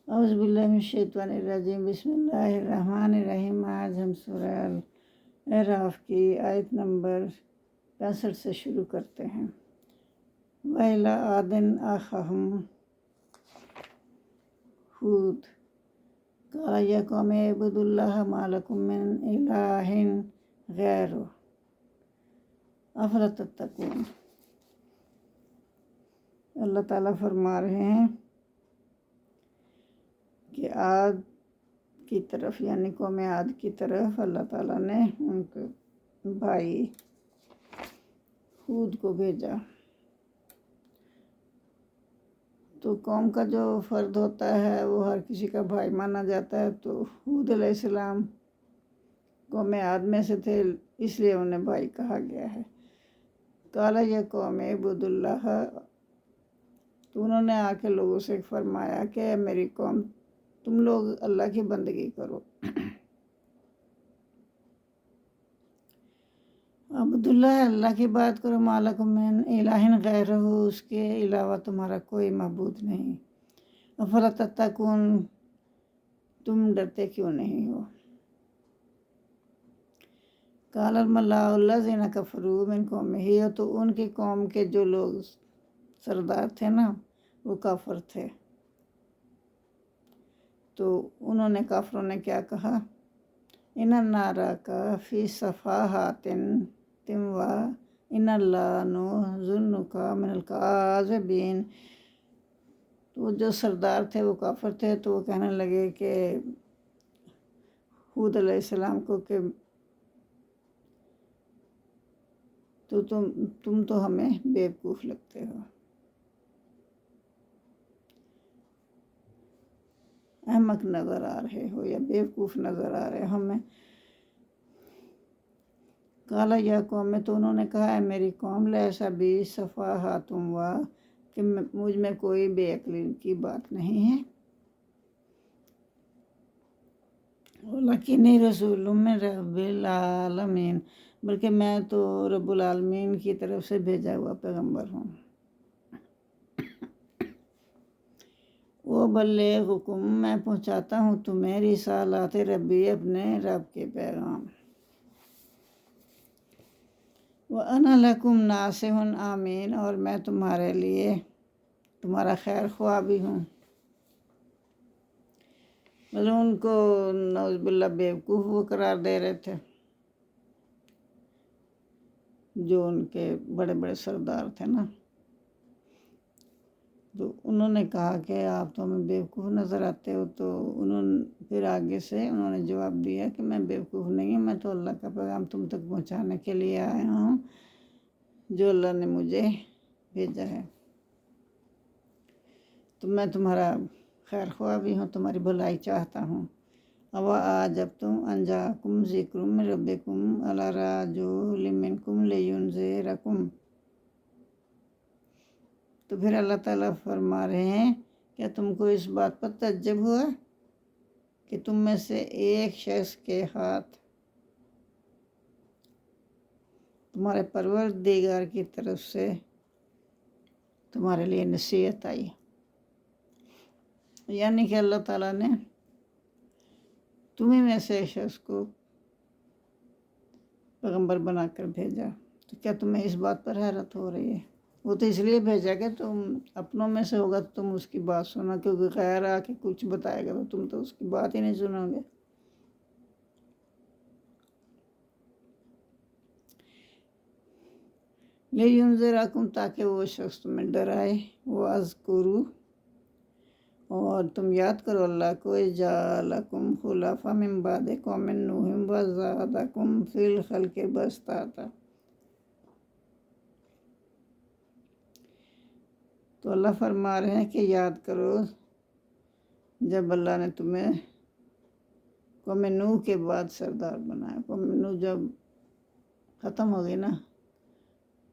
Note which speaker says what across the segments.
Speaker 1: اعوذ باللہ من الشیطان الرجیم، بسم اللہ الرحمن الرحیم۔ آج ہم سورہ الاعراف کی آیت نمبر 65 سے شروع کرتے ہیں۔ وَإِلَىٰ عَادٍ أَخَاهُمْ ہود قَالَ يَا قَوْمِ اعْبُدُوا اللَّهَ مَا لَكُم مِّنْ إِلَٰهٍ غَيْرُهُ أَفَلَا تَتَّقُونَ۔ اللہ تعالیٰ فرما رہے ہیں کہ عاد کی طرف یعنی قوم عاد کی طرف اللہ تعالیٰ نے ان کے بھائی ہود کو بھیجا۔ تو قوم کا جو فرد ہوتا ہے وہ ہر کسی کا بھائی مانا جاتا ہے، تو ہود علیہ السلام قوم عاد میں سے تھے، اس لیے انہیں بھائی کہا گیا ہے۔ قَالَ يَا قَوْمِ اعْبُدُوا اللَّهَ، تو انہوں نے آ کے لوگوں سے فرمایا کہ اے میری قوم، تم لوگ اللہ کی بندگی کرو۔ عبداللہ، اللہ کی بات کرو، ما لکم من الہ غیرہ، اس کے علاوہ تمہارا کوئی معبود نہیں۔ افلا تتقون، تم ڈرتے کیوں نہیں ہو۔ قال الملأ الذین کفروا من قومہ، تو ان کی قوم کے جو لوگ سردار تھے نا وہ کافر تھے، تو انہوں نے کافروں نے کیا کہا، اِنَّا نَرَاكَ فِي صَفَاحَاتٍ وَإِنَّا لَنَظُنُّكَ مِنَ الْكَاذِبِينَ۔ تو جو سردار تھے وہ کافر تھے، تو وہ کہنے لگے کہ ہود علیہ السلام کو کہ تم تو ہمیں بیوقوف لگتے ہو، احمق نظر آ رہے ہو یا بیوقوف نظر آ رہے ہو ہمیں۔ قَالَ يَا قَوْمِ، تو انہوں نے کہا، اے میری قوم، لَيْسَ بِي صَفَاحَةٌ کہ مجھ میں کوئی بے عقلی کی بات نہیں ہے، وَلَكِنِّي رَسُولٌ مِّن رَبِّ الْعَالَمِينَ، بلکہ میں تو رب العالمین کی طرف سے بھیجا ہوا پیغمبر ہوں۔ وَأُبَلِّغُكُم، میں پہنچاتا ہوں تمہیں، رسالات ربی، اپنے رب کے پیغام۔ وَأَنَا لَكُمْ نَاصِحٌ امین، اور میں تمہارے لیے تمہارا خیر خواہ بھی ہوں۔ مطلب ان کو نعوذ باللہ بیوقوف وہ قرار دے رہے تھے، جو ان کے بڑے بڑے سردار تھے نا، تو انہوں نے کہا کہ آپ تو ہمیں بیوقوف نظر آتے ہو۔ تو پھر آگے سے انہوں نے جواب دیا کہ میں بیوقوف نہیں ہوں، میں تو اللہ کا پیغام تم تک پہنچانے کے لیے آیا ہوں جو اللہ نے مجھے بھیجا ہے۔ تو میں تمہارا خیر خواہ بھی ہوں، تمہاری بھلائی چاہتا ہوں۔ اَوَعَجَبْتُمْ أَنْ جَاءَكُمْ ذِكْرٌ مِّن رَبِّكُمْ عَلَىٰ رَجُلٍ مِّنْكُمْ لِيُنذِرَكُمْ۔ تو پھر اللہ تعالیٰ فرما رہے ہیں، کیا تم کو اس بات پر تعجب ہوا کہ تم میں سے ایک شخص کے ہاتھ تمہارے پروردگار کی طرف سے تمہارے لیے نصیحت آئی، یعنی کہ اللہ تعالیٰ نے تمہیں میں سے ایک شخص کو پیغمبر بنا کر بھیجا، تو کیا تمہیں اس بات پر حیرت ہو رہی ہے؟ وہ تو اس لیے بھیجا کہ تم اپنوں میں سے ہوگا تو تم اس کی بات سنو، کیونکہ غیر آ کے کچھ بتائے گا تو تم تو اس کی بات ہی نہیں سنو گے۔ لِيُنذِرَكُمْ، تاکہ وہ شخص تمہیں ڈرائے، وَاذْكُرُوا، اور تم یاد کرو اللہ کو، اِذْ جَعَلَكُمْ خُلَفَاءَ مِن بَعْدِ قَوْمِ نُوحٍ وَزَادَكُمْ فِي الْخَلْقِ بَسْطَةً۔ تو اللہ فرما رہے ہیں کہ یاد کرو جب اللہ نے تمہیں قوم نوح کے بعد سردار بنایا۔ قوم نوح جب ختم ہو گئی نا،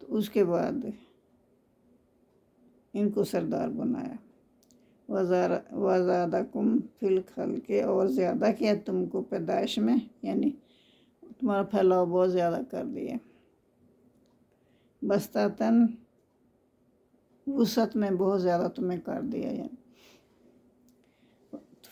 Speaker 1: تو اس کے بعد ان کو سردار بنایا۔ وَزَادَكُمْ فِي الْخَلْقِ، اور زیادہ کیا تم کو پیدائش میں، یعنی تمہارا پھیلاؤ بہت زیادہ کر دیا۔ بسطتاً، وسعت میں بہت زیادہ تمہیں کر دیا، یعنی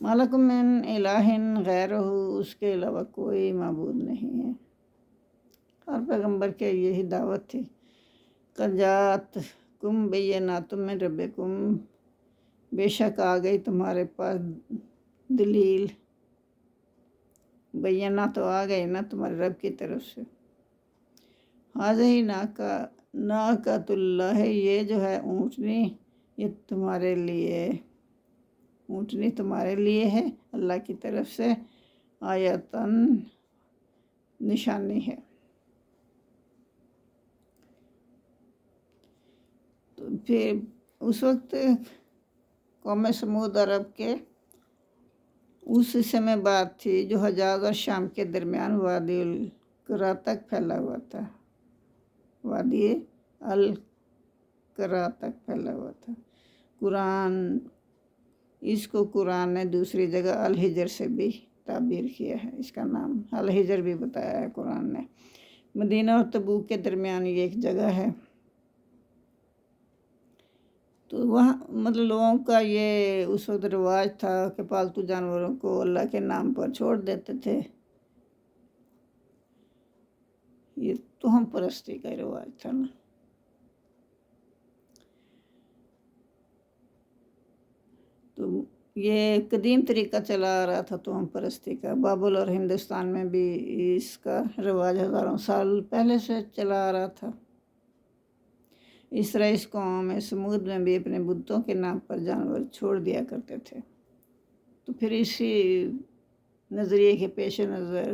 Speaker 1: مالکم من الہن غیرہ، اس کے علاوہ کوئی معبود نہیں ہے۔ ہر پیغمبر کے یہی دعوت تھی۔ قد جاءت کم بینات من ربکم، بے شک آ گئی تمہارے پاس دلیل، بینہ تو آ گئی نا تمہارے رب کی طرف سے۔ ہذہ ناقۃ اللہ، یہ جو ہے اونٹنی، یہ تمہارے لیے، اونٹنی تمہارے لیے ہے اللہ کی طرف سے، آیتن نشانی ہے۔ تو پھر اس وقت قوم سمود عرب کے اس حصے میں بات تھی جو حجاز اور شام کے درمیان وادی القرا تک پھیلا ہوا تھا، وادی القرا تک پھیلا ہوا تھا۔ اس کو قرآن نے دوسری جگہ الحجر سے بھی تعبیر کیا ہے، اس کا نام الحجر بھی بتایا ہے قرآن نے۔ مدینہ اور تبوک کے درمیان یہ ایک جگہ ہے۔ تو وہاں مطلب لوگوں کا یہ اس وقت رواج تھا کہ پالتو جانوروں کو اللہ کے نام پر چھوڑ دیتے تھے، یہ توہم پرستی کا رواج تھا نا۔ تو یہ قدیم طریقہ چلا آ رہا تھا توہم پرستی کا، بابل اور ہندوستان میں بھی اس کا رواج ہزاروں سال پہلے سے چلا آ رہا تھا۔ اس طرح اس قوم سمود میں بھی اپنے بتوں کے نام پر جانور چھوڑ دیا کرتے تھے۔ تو پھر اسی نظریے کے پیش نظر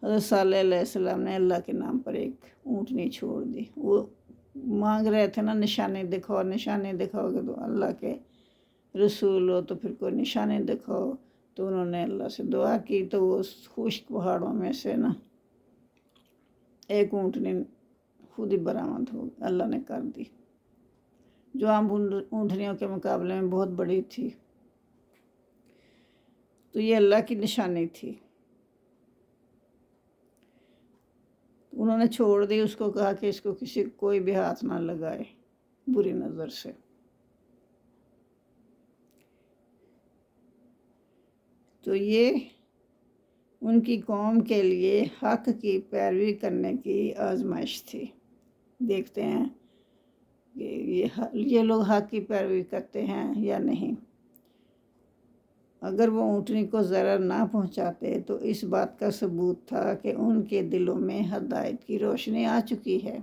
Speaker 1: حضرت صالح علیہ السلام نے اللہ کے نام پر ایک اونٹنی چھوڑ دی۔ وہ مانگ رہے تھے نا نشانی دکھاؤ، نشانی دکھاؤ گے تو اللہ کے رسول ہو تو پھر کوئی نشانی دکھاؤ۔ تو انہوں نے اللہ سے دعا کی تو وہ خشک پہاڑوں میں سے نا ایک اونٹنی خود ہی برآمد ہو اللہ نے کر دی، جو عام اونٹنیوں کے مقابلے میں بہت بڑی تھی۔ تو یہ اللہ کی نشانی تھی۔ انہوں نے چھوڑ دی، اس کو کہا کہ اس کو کوئی بھی ہاتھ نہ لگائے بری نظر سے۔ تو یہ ان کی قوم کے لیے حق کی پیروی کرنے کی آزمائش تھی۔ دیکھتے ہیں کہ یہ لوگ حق کی پیروی کرتے ہیں یا نہیں۔ اگر وہ اونٹنی کو ضرر نہ پہنچاتے تو اس بات کا ثبوت تھا کہ ان کے دلوں میں ہدایت کی روشنی آ چکی ہے۔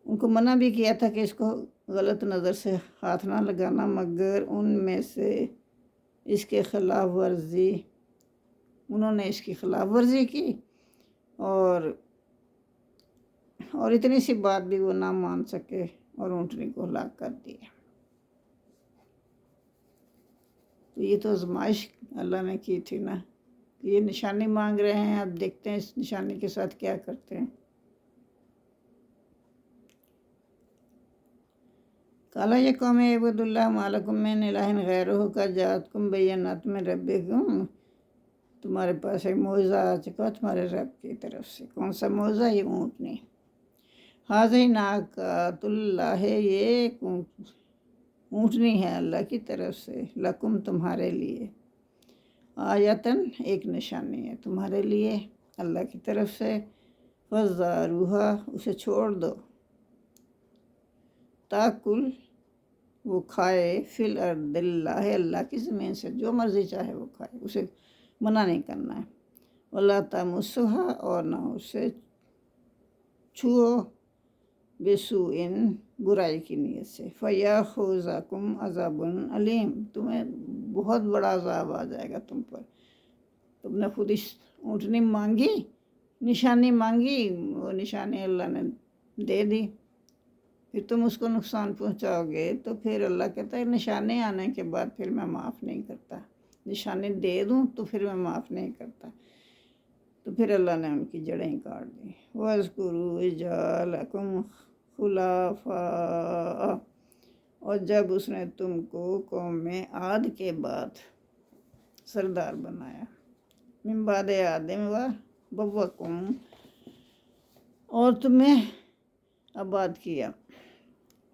Speaker 1: ان کو منع بھی کیا تھا کہ اس کو غلط نظر سے ہاتھ نہ لگانا، مگر ان میں سے اس کے خلاف ورزی، انہوں نے اس کی خلاف ورزی کی اور اتنی سی بات بھی وہ نہ مان سکے اور اونٹنی کو ہلاک کر دیا۔ تو یہ تو آزمائش اللہ نے کی تھی نا، یہ نشانی مانگ رہے ہیں، اب دیکھتے ہیں اس نشانی کے ساتھ کیا کرتے ہیں۔ قالا یا قوم اعبدوا اللہ ما لکم من الہ غیرہ قد جاءتکم بینات من ربکم، تمہارے پاس ایک معجزہ آ چکا تمہارے رب کی طرف سے۔ کون سا معجزہ؟ یہ اونٹنی۔ ہذہ ناقۃ اللہ، یہ ایک اونٹنی ہے اللہ کی طرف سے، لکم تمہارے لیے، آیتن ایک نشانی ہے تمہارے لیے اللہ کی طرف سے، فذروھا اسے چھوڑ دو، تاکل وہ کھائے، فی الارض اللہ اللہ کی زمین سے جو مرضی چاہے وہ کھائے، اسے منع نہیں کرنا ہے۔ ولا تمسھا، اور نہ اسے چھو، بسوء برائی کی نیت سے، فیاخذکم عذاب علیم، تمہیں بہت بڑا عذاب آ جائے گا تم پر۔ تم نے خود اس اونٹنی مانگی، نشانی مانگی، وہ نشانی اللہ نے دے دی، پھر تم اس کو نقصان پہنچاؤ گے تو پھر اللہ کہتا ہے نشانی آنے کے بعد پھر میں معاف نہیں کرتا، نشانی دے دوں تو پھر میں معاف نہیں کرتا۔ تو پھر اللہ نے ان کی جڑیں کاٹ دی۔ وَاذْكُرُوا إِذْ جَعَلَكُمْ خُلَفَاءَ، اور جب اس نے تم کو قوم عاد کے بعد سردار بنایا، من بعد آدم وبوّأکم، اور تمہیں آباد کیا،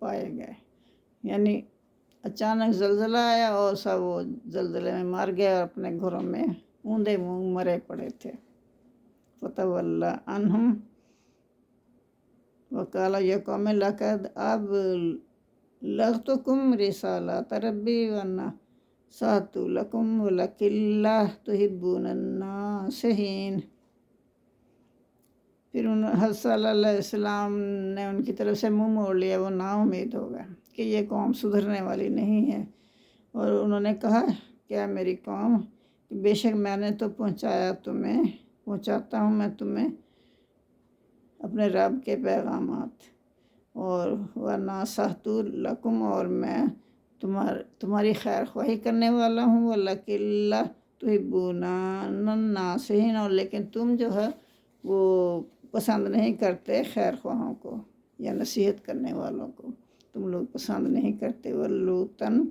Speaker 1: پائے گئے، یعنی اچانک زلزلہ آیا اور سب وہ زلزلے میں مر گئے اور اپنے گھروں میں اوندے منہ مرے پڑے تھے۔ فتولی عنہم وقال یا قوم لقد ابلغتکم رسالات ربی ونصحت لکم ولکن لا تحبون الناصحین۔ پھر حضرت صلی اللہ علیہ وسلم نے ان کی طرف سے منہ موڑ لیا، وہ نا امید ہو گئے کہ یہ قوم سدھرنے والی نہیں ہے، اور انہوں نے کہا کیا میری قوم، بے شک میں نے تو پہنچاتا ہوں میں تمہیں اپنے رب کے پیغامات، اور وَنَصَحْتُ لَكُمْ اور میں تمہاری خیر خواہی کرنے والا ہوں، وَلَكِنْ لَا تُحِبُّونَ النَّاصِحِينَ اور لیکن تم جو ہے وہ پسند نہیں کرتے خیر خواہوں کو یا نصیحت کرنے والوں کو، تم لوگ پسند نہیں کرتے۔ وَلُوطًا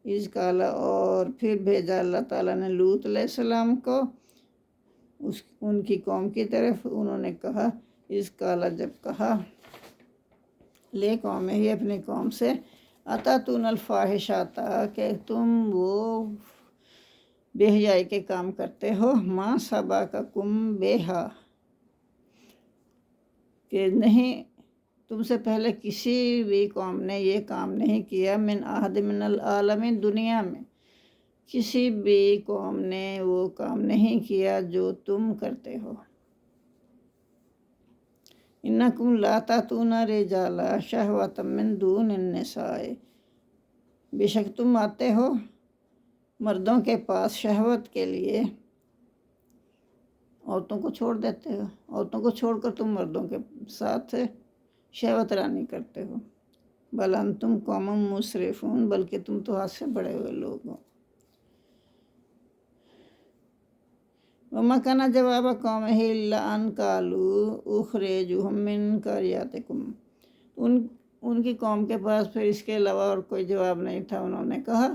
Speaker 1: اِذْ قَالَ اور پھر بھیجا اللہ تعالیٰ نے لوط علیہ السلام کو ان کی قوم کی طرف، انہوں نے کہا اِذْ قَالَ جب کہا لے قوم ہی اپنی قوم سے اَتَأْتُونَ الْفَاحِشَةَ کہ تم وہ بے حیائی کے کام کرتے ہو، مَا سَبَقَکُم بِہَا کہ نہیں تم سے پہلے کسی بھی قوم نے یہ کام نہیں کیا، من احد من العالمین دنیا میں کسی بھی قوم نے وہ کام نہیں کیا جو تم کرتے ہو۔ انکم لا تأتون الرجال شہوۃ من دون النساء بے شک تم آتے ہو مردوں کے پاس شہوت کے لیے، عورتوں کو چھوڑ دیتے ہو، عورتوں کو چھوڑ کر تم مردوں کے ساتھ شہوت رانی کرتے ہو۔ بل انتم قوم مسرفون بلکہ تم تو حد سے بڑے ہوئے لوگ ہو۔ وما کان جواب قومہ الا ان قالوا اخرجوہم من قریتکم ان کی قوم کے پاس پھر اس کے علاوہ اور کوئی جواب نہیں تھا، انہوں نے کہا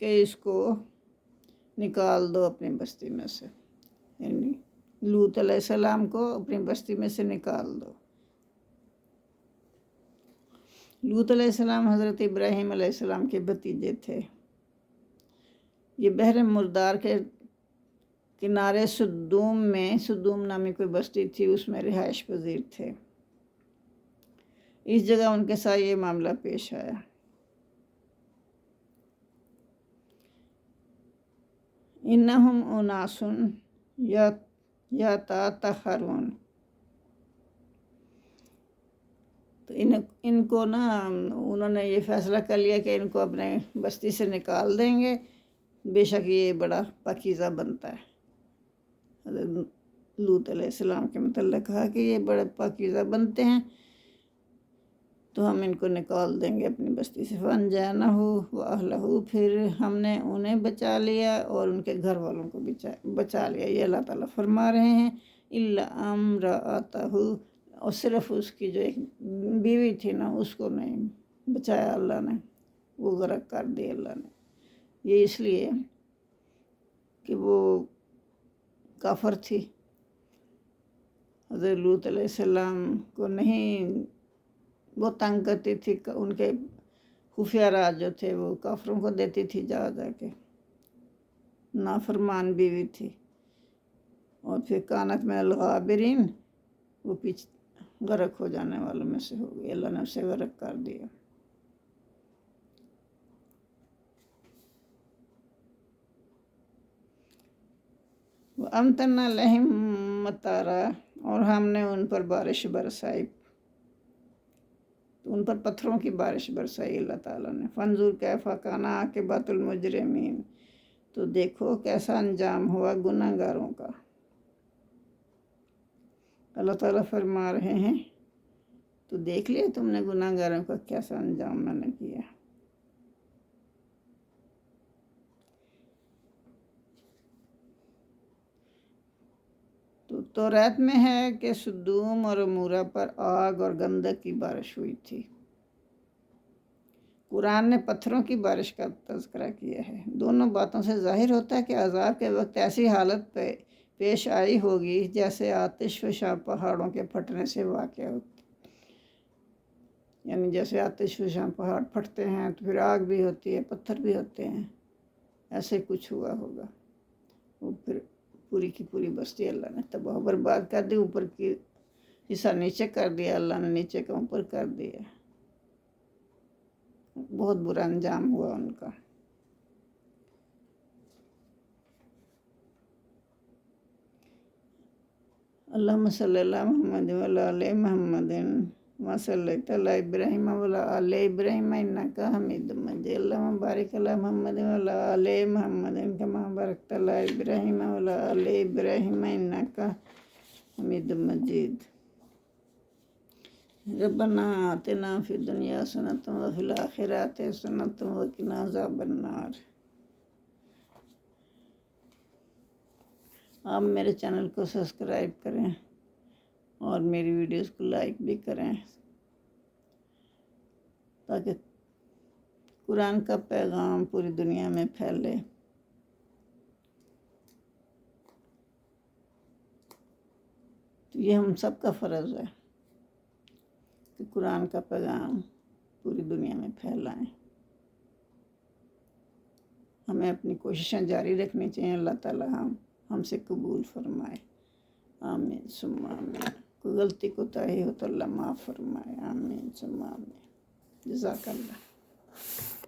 Speaker 1: کہ اس کو نکال دو اپنی بستی میں سے، یعنی لوط علیہ السلام کو اپنی بستی میں سے نکال دو۔ لوط علیہ السلام حضرت ابراہیم علیہ السلام کے بھتیجے تھے۔ یہ بحر مردار کے کنارے سدوم نامی کوئی بستی تھی، اس میں رہائش پذیر تھے۔ اس جگہ ان کے ساتھ یہ معاملہ پیش آیا۔ انہم اناس یتطہرون تو ان کو انہوں نے یہ فیصلہ کر لیا کہ ان کو اپنے بستی سے نکال دیں گے، بے شک یہ بڑا پاکیزہ بنتا ہے۔ حضرت لوط علیہ السلام کے متعلق کہا کہ یہ بڑے پاکیزہ بنتے ہیں تو ہم ان کو نکال دیں گے اپنی بستی سے۔ فَأَنْجَيْنَاهُ وَأَهْلَهُ پھر ہم نے انہیں بچا لیا اور ان کے گھر والوں کو بچا لیا۔ یہ اللہ تعالیٰ فرما رہے ہیں إِلَّا امْرَأَتَهُ اور صرف اس کی جو ایک بیوی تھی اس کو نہیں بچایا اللہ نے، وہ غرق کر دی اللہ نے۔ یہ اس لیے کہ وہ کافر تھی، حضرت لوط علیہ السلام کو نہیں بہت تنگ کرتی تھی، ان کے خفیہ راز جو تھے وہ کافروں کو دیتی تھی جا کے، نافرمان بیوی تھی، اور پھر کانت من الغابرین وہ پیچھے غرق ہو جانے والوں میں سے ہو گئی، اللہ نے اسے غرق کر دیا۔ وَأَمْطَرْنَا عَلَيْهِم مَّطَرًا اور ہم نے ان پر بارش برسائی، ان پر پتھروں کی بارش برسائی اللہ تعالیٰ نے۔ فَانظُرْ كَيْفَ كَانَ عَاقِبَةُ الْمُجْرِمِينَ تو دیکھو کیسا انجام ہوا گناہ گاروں کا۔ اللہ تعالیٰ فرما رہے ہیں تو دیکھ لیا تم نے گناہ گاروں کا کیسا انجام میں نے کیا۔ تو توریت میں ہے کہ سدوم اور عمورہ پر آگ اور گندک کی بارش ہوئی تھی۔ قرآن نے پتھروں کی بارش کا تذکرہ کیا ہے۔ دونوں باتوں سے ظاہر ہوتا ہے کہ عذاب کے وقت ایسی حالت پیش آئی ہوگی جیسے آتش فشاں پہاڑوں کے پھٹنے سے واقع ہوتی۔ یعنی جیسے آتش فشاں پہاڑ پھٹتے ہیں تو پھر آگ بھی ہوتی ہے، پتھر بھی ہوتے ہیں، ایسے کچھ ہوا ہوگا۔ وہ پھر پوری کی پوری بستی اللہ نے تباہ و برباد کر دی، اوپر کی حصہ نیچے کر دیا، اللہ نے نیچے کا اوپر کر دیا۔ بہت برا انجام ہوا ان کا۔ اللہم صلی اللہ محمد وعلی آل محمد وصلیت علی ابراہیم وعلی آل ابراہیم انک حمید مجید۔ اللہم بارک علی محمد وعلی آل محمد کما بارکت علی ابراہیم وعلی آل ابراہیم انک حمید مجید۔ ربنا آتنا فی الدنیا حسنۃ وفی الآخرۃ حسنۃ وقنا عذاب النار۔ آپ میرے چینل کو سبسکرائب کریں اور میری ویڈیوز کو لائک بھی کریں تاکہ قرآن کا پیغام پوری دنیا میں پھیلے۔ تو یہ ہم سب کا فرض ہے کہ قرآن کا پیغام پوری دنیا میں پھیلائیں۔ ہمیں اپنی کوششیں جاری رکھنی چاہیے، اللہ تعالیٰ ہم سے قبول فرمائے۔ آمین ثم آمین۔ کوئی غلطی کوتاہی ہو تو اللہ معاف فرمائے۔ آمین ثم آمین۔ جزاک اللہ۔